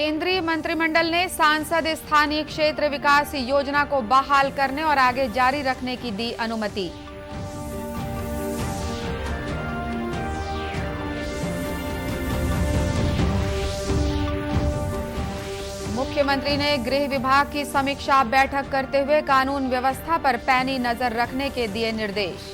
केंद्रीय मंत्रिमंडल ने सांसद स्थानीय क्षेत्र विकास योजना को बहाल करने और आगे जारी रखने की दी अनुमति। मुख्यमंत्री ने गृह विभाग की समीक्षा बैठक करते हुए कानून व्यवस्था पर पैनी नजर रखने के दिए निर्देश।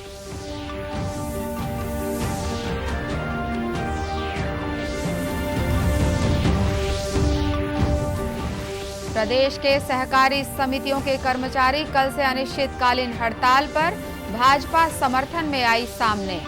प्रदेश के सहकारी समितियों के कर्मचारी कल से अनिश्चितकालीन हड़ताल पर, भाजपा समर्थन में आई सामने।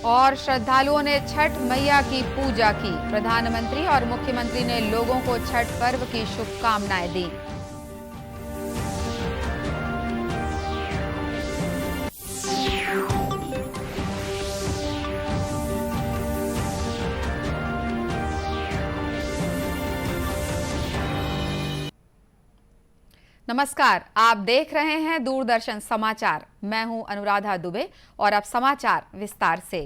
और श्रद्धालुओं ने छठ मैया की पूजा की। प्रधानमंत्री और मुख्यमंत्री ने लोगों को छठ पर्व की शुभकामनाएं दी। नमस्कार, आप देख रहे हैं दूरदर्शन समाचार। मैं हूं अनुराधा दुबे और अब समाचार विस्तार से।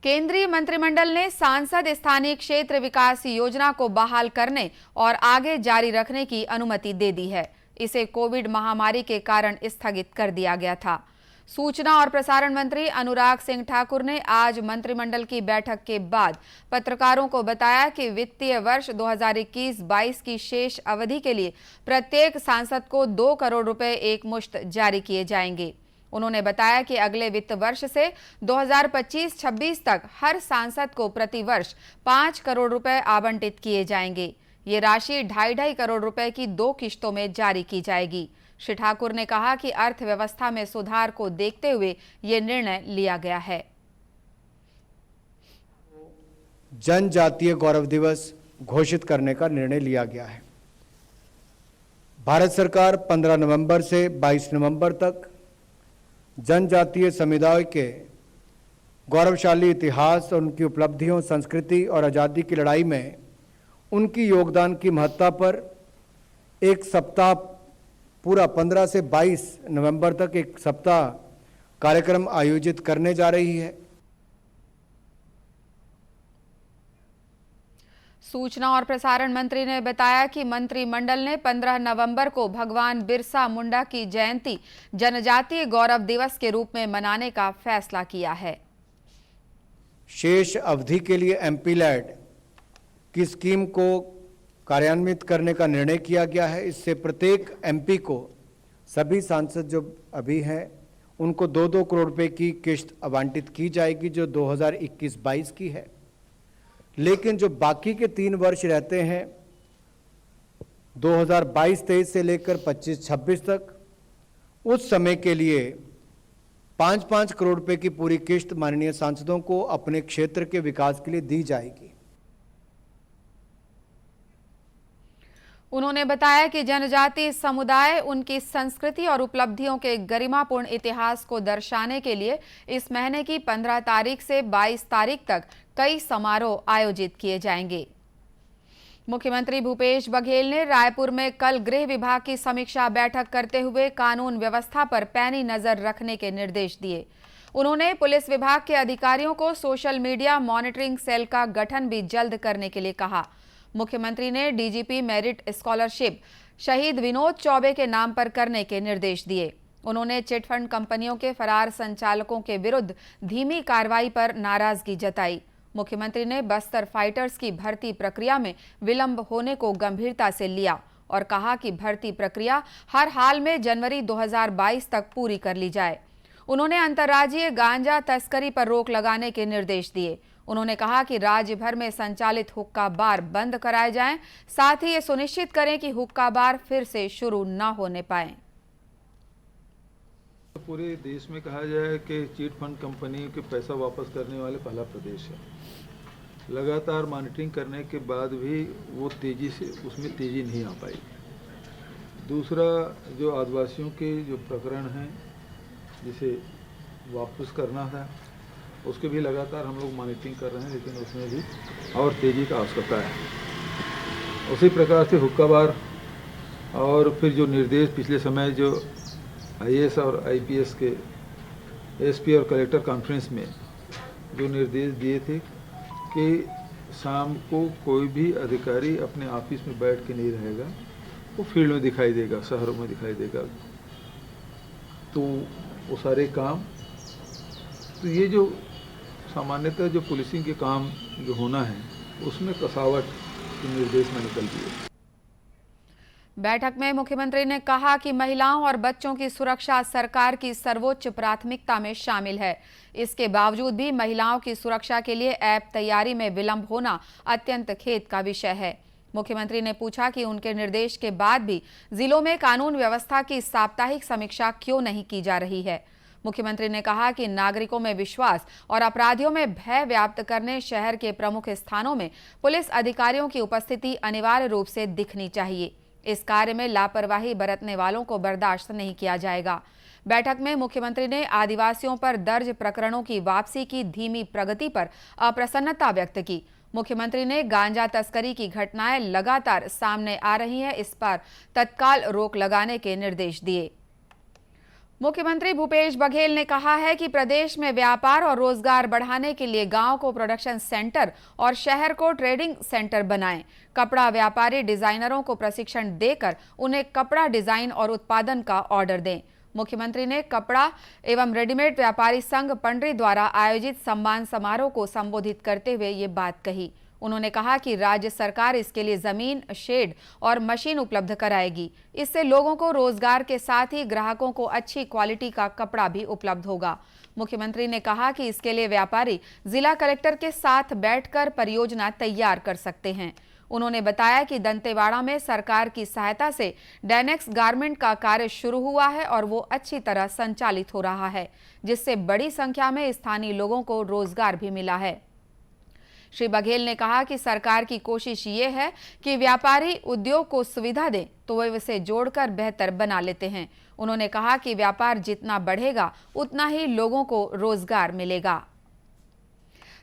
केंद्रीय मंत्रिमंडल ने सांसद स्थानीय क्षेत्र विकास योजना को बहाल करने और आगे जारी रखने की अनुमति दे दी है। इसे कोविड महामारी के कारण स्थगित कर दिया गया था। सूचना और प्रसारण मंत्री अनुराग सिंह ठाकुर ने आज मंत्रिमंडल की बैठक के बाद पत्रकारों को बताया कि वित्तीय वर्ष 2021-22 की शेष अवधि के लिए प्रत्येक सांसद को 2 करोड़ रुपए एकमुश्त जारी किए जाएंगे। उन्होंने बताया कि अगले वित्त वर्ष से 2025-26 तक हर सांसद को प्रतिवर्ष 5 करोड़ रुपए आवंटित किए जाएंगे। ये राशि 2.5 करोड़ रुपए की 2 किश्तों में जारी की जाएगी। श्री ठाकुर ने कहा कि अर्थव्यवस्था में सुधार को देखते हुए ये निर्णय लिया गया है। जनजातीय गौरव दिवस घोषित करने का निर्णय लिया गया है। भारत सरकार 15 नवंबर से 22 नवंबर तक जनजातीय समुदाय के गौरवशाली इतिहास और उनकी उपलब्धियों, संस्कृति और आज़ादी की लड़ाई में उनकी योगदान की महत्ता पर एक सप्ताह पूरा 15 से 22 नवंबर तक एक सप्ताह कार्यक्रम आयोजित करने जा रही है। सूचना और प्रसारण मंत्री ने बताया कि मंत्रिमंडल ने 15 नवंबर को भगवान बिरसा मुंडा की जयंती जनजातीय गौरव दिवस के रूप में मनाने का फैसला किया है। शेष अवधि के लिए एमपीलैड की स्कीम को कार्यान्वित करने का निर्णय किया गया है। इससे प्रत्येक एमपी को, सभी सांसद जो अभी हैं उनको 2-2 करोड़ रुपए की किश्त आवंटित की जाएगी, जो 2021-22 की है। लेकिन जो बाकी के 3 वर्ष रहते हैं 2022-23 से लेकर 25-26 तक, उस समय के लिए 5-5 करोड़ रुपए की पूरी किश्त माननीय सांसदों को अपने क्षेत्र के विकास के लिए दी जाएगी। उन्होंने बताया कि जनजातीय समुदाय उनकी संस्कृति और उपलब्धियों के गरिमापूर्ण इतिहास को दर्शाने के लिए इस महीने की 15 तारीख से 22 तारीख तक कई समारोह आयोजित किए जाएंगे। मुख्यमंत्री भूपेश बघेल ने रायपुर में कल गृह विभाग की समीक्षा बैठक करते हुए कानून व्यवस्था पर पैनी नजर रखने के निर्देश दिए। उन्होंने पुलिस विभाग के अधिकारियों को सोशल मीडिया मॉनिटरिंग सेल का गठन भी जल्द करने के लिए कहा। मुख्यमंत्री ने डीजीपी मेरिट स्कॉलरशिप शहीद विनोद चौबे के नाम पर करने के निर्देश दिए। उन्होंने चिटफंड कंपनियों के फरार संचालकों के विरुद्ध धीमी कार्रवाई पर नाराजगी जताई। मुख्यमंत्री ने बस्तर फाइटर्स की भर्ती प्रक्रिया में विलंब होने को गंभीरता से लिया और कहा कि भर्ती प्रक्रिया हर हाल में जनवरी 2022 तक पूरी कर ली जाए। उन्होंने अंतर्राज्यीय गांजा तस्करी पर रोक लगाने के निर्देश दिए। उन्होंने कहा कि राज्य भर में संचालित हुक्का बार बंद कराए जाएं, साथ ही ये सुनिश्चित करें कि हुक्का बार फिर से शुरू न होने पाएं। पूरे देश में कहा जाए कि चिट फंड कंपनियों के पैसा वापस करने वाले पहला प्रदेश है। लगातार मॉनिटरिंग करने के बाद भी वो उसमें तेजी नहीं आ पाई। दूसरा, जो आदिवासियों के जो प्रकरण हैं जिसे वापस करना था, उसके भी लगातार हम लोग मॉनिटरिंग कर रहे हैं, लेकिन उसमें भी और तेज़ी का आवश्यकता है। उसी प्रकार से हुक्का बार और फिर जो निर्देश पिछले समय जो आईएएस और आईपीएस के एसपी और कलेक्टर कॉन्फ्रेंस में जो निर्देश दिए थे कि शाम को कोई भी अधिकारी अपने ऑफिस में बैठ के नहीं रहेगा, वो फील्ड में दिखाई देगा, शहरों में दिखाई देगा। तो वो सारे काम, तो ये जो सामान्यतः जो पुलिसिंग के काम जो होना है उसमें कसावट के निर्देश में निकल दिए। बैठक में मुख्यमंत्री ने कहा कि महिलाओं और बच्चों की सुरक्षा सरकार की सर्वोच्च प्राथमिकता में शामिल है। इसके बावजूद भी महिलाओं की सुरक्षा के लिए ऐप तैयारी में विलंब होना अत्यंत खेद का विषय है। मुख्यमंत्री ने पूछा कि उनके निर्देश के बाद भी जिलों में कानून व्यवस्था की साप्ताहिक समीक्षा क्यों नहीं की जा रही है। मुख्यमंत्री ने कहा कि नागरिकों में विश्वास और अपराधियों में भय व्याप्त करने शहर के प्रमुख स्थानों में पुलिस अधिकारियों की उपस्थिति अनिवार्य रूप से दिखनी चाहिए। इस कार्य में लापरवाही बरतने वालों को बर्दाश्त नहीं किया जाएगा। बैठक में मुख्यमंत्री ने आदिवासियों पर दर्ज प्रकरणों की वापसी की धीमी प्रगति पर अप्रसन्नता व्यक्त की। मुख्यमंत्री ने गांजा तस्करी की घटनाएं लगातार सामने आ रही हैं, इस पर तत्काल रोक लगाने के निर्देश दिए। मुख्यमंत्री भूपेश बघेल ने कहा है कि प्रदेश में व्यापार और रोजगार बढ़ाने के लिए गांव को प्रोडक्शन सेंटर और शहर को ट्रेडिंग सेंटर बनाएं। कपड़ा व्यापारी डिजाइनरों को प्रशिक्षण देकर उन्हें कपड़ा डिजाइन और उत्पादन का ऑर्डर दें। मुख्यमंत्री ने कपड़ा एवं रेडीमेड व्यापारी संघ पंडरी द्वारा आयोजित सम्मान समारोह को संबोधित करते हुए ये बात कही। उन्होंने कहा कि राज्य सरकार इसके लिए जमीन, शेड और मशीन उपलब्ध कराएगी। इससे लोगों को रोजगार के साथ ही ग्राहकों को अच्छी क्वालिटी का कपड़ा भी उपलब्ध होगा। मुख्यमंत्री ने कहा कि इसके लिए व्यापारी जिला कलेक्टर के साथ बैठकर परियोजना तैयार कर सकते हैं। उन्होंने बताया कि दंतेवाड़ा में सरकार की सहायता से डेनेक्स गारमेंट का कार्य शुरू हुआ है और वो अच्छी तरह संचालित हो रहा है, जिससे बड़ी संख्या में स्थानीय लोगों को रोजगार भी मिला है। श्री बघेल ने कहा कि सरकार की कोशिश ये है कि व्यापारी उद्योग को सुविधा दें तो वे इसे जोड़कर बेहतर बना लेते हैं। उन्होंने कहा कि व्यापार जितना बढ़ेगा उतना ही लोगों को रोजगार मिलेगा।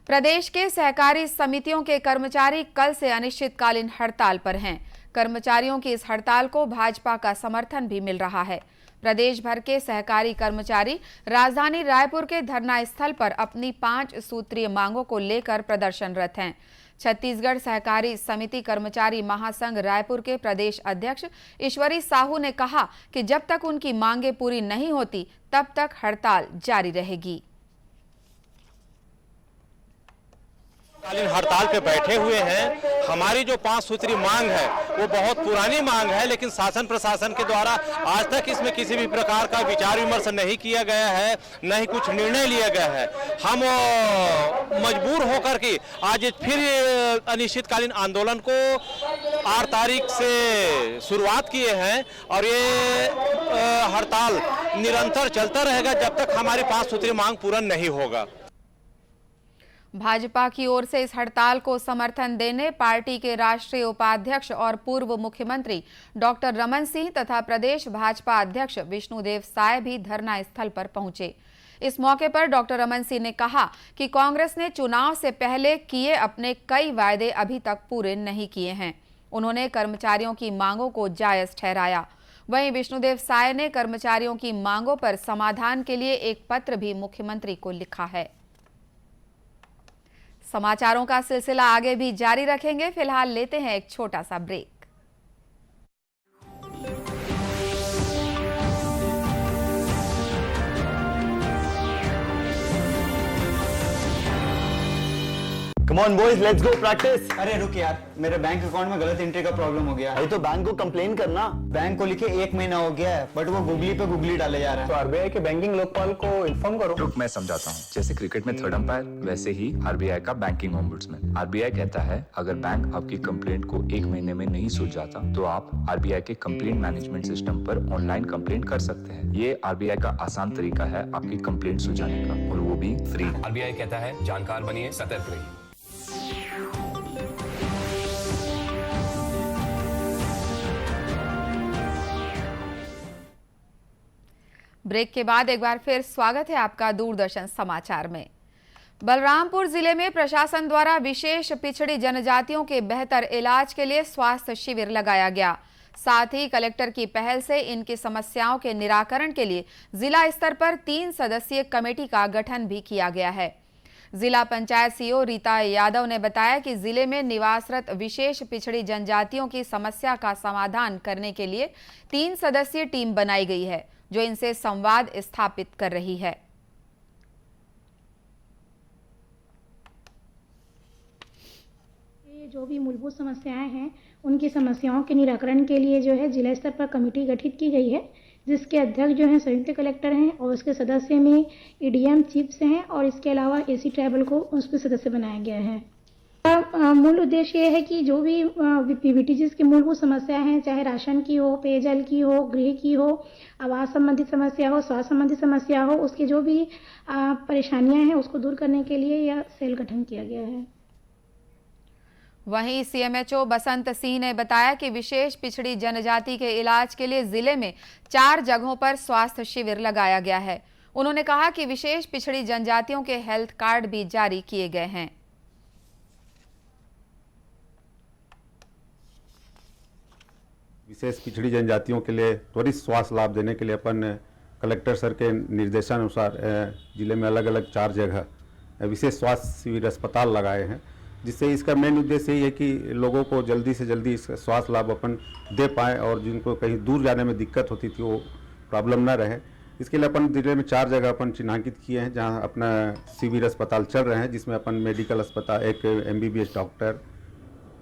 प्रदेश के सहकारी समितियों के कर्मचारी कल से अनिश्चितकालीन हड़ताल पर हैं। कर्मचारियों की इस हड़ताल को भाजपा का समर्थन भी मिल रहा है। प्रदेश भर के सहकारी कर्मचारी राजधानी रायपुर के धरना स्थल पर अपनी 5 सूत्रीय मांगों को लेकर प्रदर्शनरत हैं। छत्तीसगढ़ सहकारी समिति कर्मचारी महासंघ रायपुर के प्रदेश अध्यक्ष ईश्वरी साहू ने कहा कि जब तक उनकी मांगें पूरी नहीं होती तब तक हड़ताल जारी रहेगी। कालीन हड़ताल पे बैठे हुए हैं। हमारी जो 5 सूत्री मांग है वो बहुत पुरानी मांग है, लेकिन शासन प्रशासन के द्वारा आज तक इसमें किसी भी प्रकार का विचार विमर्श नहीं किया गया है, न ही कुछ निर्णय लिया गया है। हम मजबूर होकर के आज फिर अनिश्चितकालीन आंदोलन को 8 तारीख से शुरुआत किए हैं और ये हड़ताल निरंतर चलता रहेगा जब तक हमारी 5 सूत्री मांग पूरा नहीं होगा। भाजपा की ओर से इस हड़ताल को समर्थन देने पार्टी के राष्ट्रीय उपाध्यक्ष और पूर्व मुख्यमंत्री डॉक्टर रमन सिंह तथा प्रदेश भाजपा अध्यक्ष विष्णुदेव साय भी धरना स्थल पर पहुंचे। इस मौके पर डॉक्टर रमन सिंह ने कहा कि कांग्रेस ने चुनाव से पहले किए अपने कई वायदे अभी तक पूरे नहीं किए हैं। उन्होंने कर्मचारियों की मांगों को जायज ठहराया। वहीं विष्णुदेव साय ने कर्मचारियों की मांगों पर समाधान के लिए एक पत्र भी मुख्यमंत्री को लिखा है। समाचारों का सिलसिला आगे भी जारी रखेंगे। फिलहाल लेते हैं एक छोटा सा break. Come on boys, let's go practice. अरे रुक यार, मेरे बैंक अकाउंट में गलत एंट्री का प्रॉब्लम हो गया है। अरे तो बैंक को कंप्लेन करना। बैंक को लिखे 1 महीना हो गया है, बट वो गूगली पे गूगली डाले जा रहा है। तो आरबीआई के बैंकिंग लोकपाल को इन्फॉर्म करो। रुक, मैं समझाता हूँ। जैसे क्रिकेट में थर्ड अंपायर, वैसे ही आरबीआई का बैंकिंग ओम्बुड्समैन। आरबीआई कहता है अगर बैंक आपकी कंप्लेंट को 1 महीने में नहीं सुलझाता तो आप आरबीआई के कंप्लेंट मैनेजमेंट सिस्टम पर ऑनलाइन कंप्लेंट कर सकते हैं। ये आरबीआई का आसान तरीका है आपकी कंप्लेंट सुलझाने का, और वो भी फ्री। आरबीआई कहता है जानकार बनिए, सतर्क रहिए। ब्रेक के बाद एक बार फिर स्वागत है आपका दूरदर्शन समाचार में। बलरामपुर जिले में प्रशासन द्वारा विशेष पिछड़ी जनजातियों के बेहतर इलाज के लिए स्वास्थ्य शिविर लगाया गया। साथ ही कलेक्टर की पहल से इनकी समस्याओं के निराकरण के लिए जिला स्तर पर 3 सदस्यीय कमेटी का गठन भी किया गया है। जिला पंचायत सीईओ रीता यादव ने बताया कि जिले में निवासरत विशेष पिछड़ी जनजातियों की समस्या का समाधान करने के लिए 3 सदस्यीय टीम बनाई गई है, जो इनसे संवाद स्थापित कर रही है। जो भी मूलभूत समस्याएं हैं उनकी समस्याओं के निराकरण के लिए जो है जिला स्तर पर कमेटी गठित की गई है, जिसके अध्यक्ष जो हैं संयुक्त कलेक्टर हैं और उसके सदस्य में ईडीएम चीफ्स हैं और इसके अलावा एसी ट्राइबल को उसके सदस्य बनाया गया है। मूल उद्देश्य ये है कि जो भी पीवीटीजीज की मूलभूत समस्या हैं, चाहे राशन की हो, पेयजल की हो, गृह की हो, आवास संबंधित समस्या हो, स्वास्थ्य संबंधित समस्या हो, उसकी जो भी परेशानियां हैं उसको दूर करने के लिए यह सेल गठन किया गया है। वहीं सीएमएचओ बसंत सिंह ने बताया कि विशेष पिछड़ी जनजाति के इलाज के लिए जिले में 4 जगहों पर स्वास्थ्य शिविर लगाया गया है। उन्होंने कहा कि विशेष पिछड़ी जनजातियों के हेल्थ कार्ड भी जारी किए गए हैं। विशेष पिछड़ी जनजातियों के लिए त्वरित स्वास्थ्य लाभ देने के लिए अपन कलेक्टर सर के निर्देशानुसार जिले में अलग अलग 4 जगह विशेष स्वास्थ्य शिविर अस्पताल लगाए हैं, जिससे इसका मेन उद्देश्य यही है कि लोगों को जल्दी से जल्दी इस स्वास्थ्य लाभ अपन दे पाएँ और जिनको कहीं दूर जाने में दिक्कत होती थी वो प्रॉब्लम ना रहे। इसके लिए अपन जिले में 4 जगह अपन चिन्हांकित किए हैं जहां अपना शिविर अस्पताल चल रहे हैं, जिसमें अपन मेडिकल अस्पताल, एक MBBS doctor,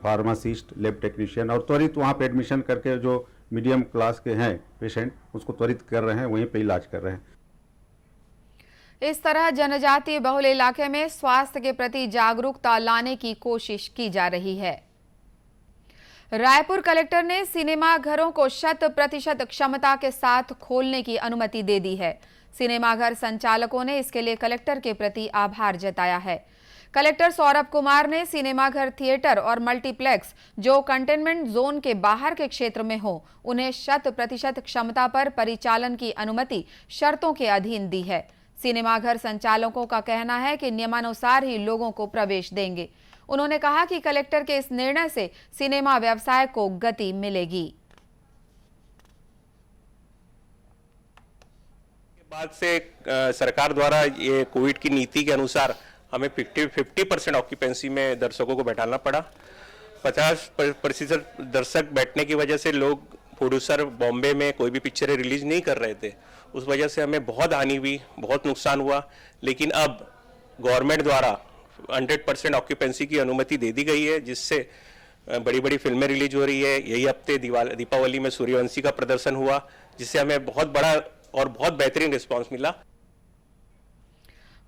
pharmacist, lab technician और त्वरित वहाँ पे एडमिशन करके जो मीडियम क्लास के हैं पेशेंट उसको त्वरित कर रहे हैं, वहीं पे इलाज कर रहे हैं। इस तरह जनजातीय बहुल इलाके में स्वास्थ्य के प्रति जागरूकता लाने की कोशिश की जा रही है। रायपुर कलेक्टर ने सिनेमा घरों को 100% क्षमता के साथ खोलने की अनुमति दे दी है। सिनेमाघर संचालकों ने इसके लिए कलेक्टर के प्रति आभार जताया है। कलेक्टर सौरभ कुमार ने सिनेमाघर, थिएटर और मल्टीप्लेक्स जो कंटेनमेंट जोन के बाहर के क्षेत्र में हो, उन्हें 100% क्षमता पर परिचालन की अनुमति शर्तों के अधीन दी है। सिनेमाघर संचालकों का कहना है कि नियमानुसार ही लोगों को प्रवेश देंगे। उन्होंने कहा कि कलेक्टर के इस निर्णय से सिनेमा व्यवसाय को गति मिलेगी। बाद से सरकार द्वारा ये कोविड की नीति के अनुसार हमें 50% ऑक्यूपेंसी में दर्शकों को बैठाना पड़ा। 50% दर्शक बैठने की वजह से लोग प्रोड्यूसर बॉम्बे में कोई भी पिक्चरें रिलीज नहीं कर रहे थे। उस वजह से हमें बहुत हानि हुई, बहुत नुकसान हुआ। लेकिन अब गवर्नमेंट द्वारा 100% ऑक्यूपेंसी की अनुमति दे दी गई है, जिससे बड़ी बड़ी फिल्में रिलीज हो रही है। यही हफ्ते दीपावली में सूर्यवंशी का प्रदर्शन हुआ, जिससे हमें बहुत बड़ा और बहुत बेहतरीन रिस्पांस मिला।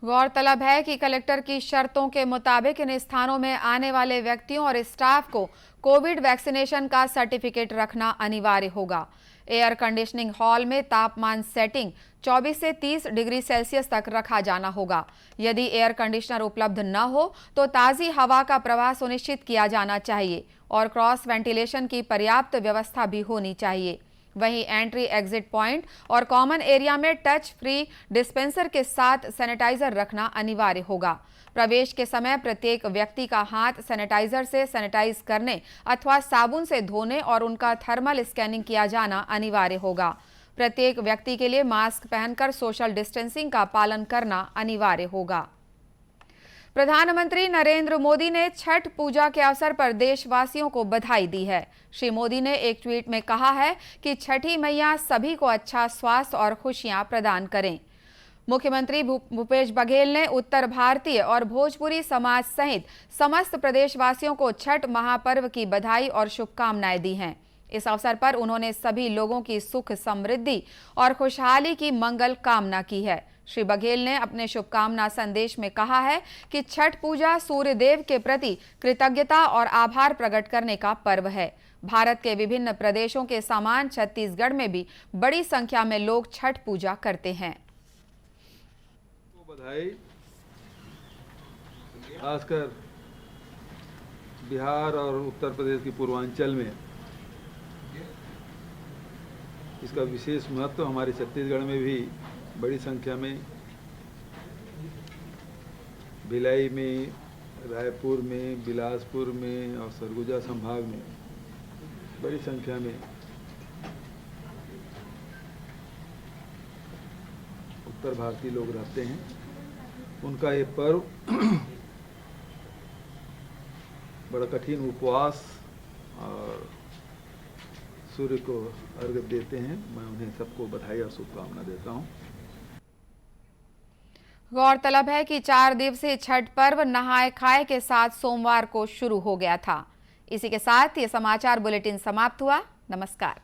गौरतलब है कि कलेक्टर की शर्तों के मुताबिक इन स्थानों में आने वाले व्यक्तियों और स्टाफ को कोविड वैक्सीनेशन का सर्टिफिकेट रखना अनिवार्य होगा। एयर कंडीशनिंग हॉल में तापमान सेटिंग 24 से 30 डिग्री सेल्सियस तक रखा जाना होगा। यदि एयर कंडीशनर उपलब्ध न हो तो ताज़ी हवा का प्रवाह सुनिश्चित किया जाना चाहिए और क्रॉस वेंटिलेशन की पर्याप्त व्यवस्था भी होनी चाहिए। वहीं एंट्री एग्जिट पॉइंट और कॉमन एरिया में टच फ्री डिस्पेंसर के साथ सैनिटाइजर रखना अनिवार्य होगा। प्रवेश के समय प्रत्येक व्यक्ति का हाथ सैनिटाइजर से सैनिटाइज करने अथवा साबुन से धोने और उनका थर्मल स्कैनिंग किया जाना अनिवार्य होगा। प्रत्येक व्यक्ति के लिए मास्क पहनकर सोशल डिस्टेंसिंग का पालन करना अनिवार्य होगा। प्रधानमंत्री नरेंद्र मोदी ने छठ पूजा के अवसर पर देशवासियों को बधाई दी है। श्री मोदी ने एक ट्वीट में कहा है कि छठी मैया सभी को अच्छा स्वास्थ्य और खुशियां प्रदान करें। मुख्यमंत्री भूपेश बघेल ने उत्तर भारतीय और भोजपुरी समाज सहित समस्त प्रदेशवासियों को छठ महापर्व की बधाई और शुभकामनाएं दी हैं। इस अवसर पर उन्होंने सभी लोगों की सुख, समृद्धि और खुशहाली की मंगल कामना की है। श्री बघेल ने अपने शुभकामना संदेश में कहा है कि छठ पूजा सूर्य देव के प्रति कृतज्ञता और आभार प्रकट करने का पर्व है। भारत के विभिन्न प्रदेशों के समान छत्तीसगढ़ में भी बड़ी संख्या में लोग छठ पूजा करते हैं। बधाई। खासकर बिहार और उत्तर प्रदेश की पूर्वांचल में इसका विशेष महत्व, हमारे छत्तीसगढ़ में भी बड़ी संख्या में, भिलाई में, रायपुर में, बिलासपुर में और सरगुजा संभाग में बड़ी संख्या में उत्तर भारतीय लोग रहते हैं, उनका ये पर्व बड़ा कठिन उपवास और सूर्य को अर्घ्य देते हैं। मैं उन्हें सबको बधाई और शुभकामना देता हूँ। गौरतलब है कि 4 दिवसीय छठ पर्व नहाय खाए के साथ सोमवार को शुरू हो गया था। इसी के साथ ये समाचार बुलेटिन समाप्त हुआ। नमस्कार।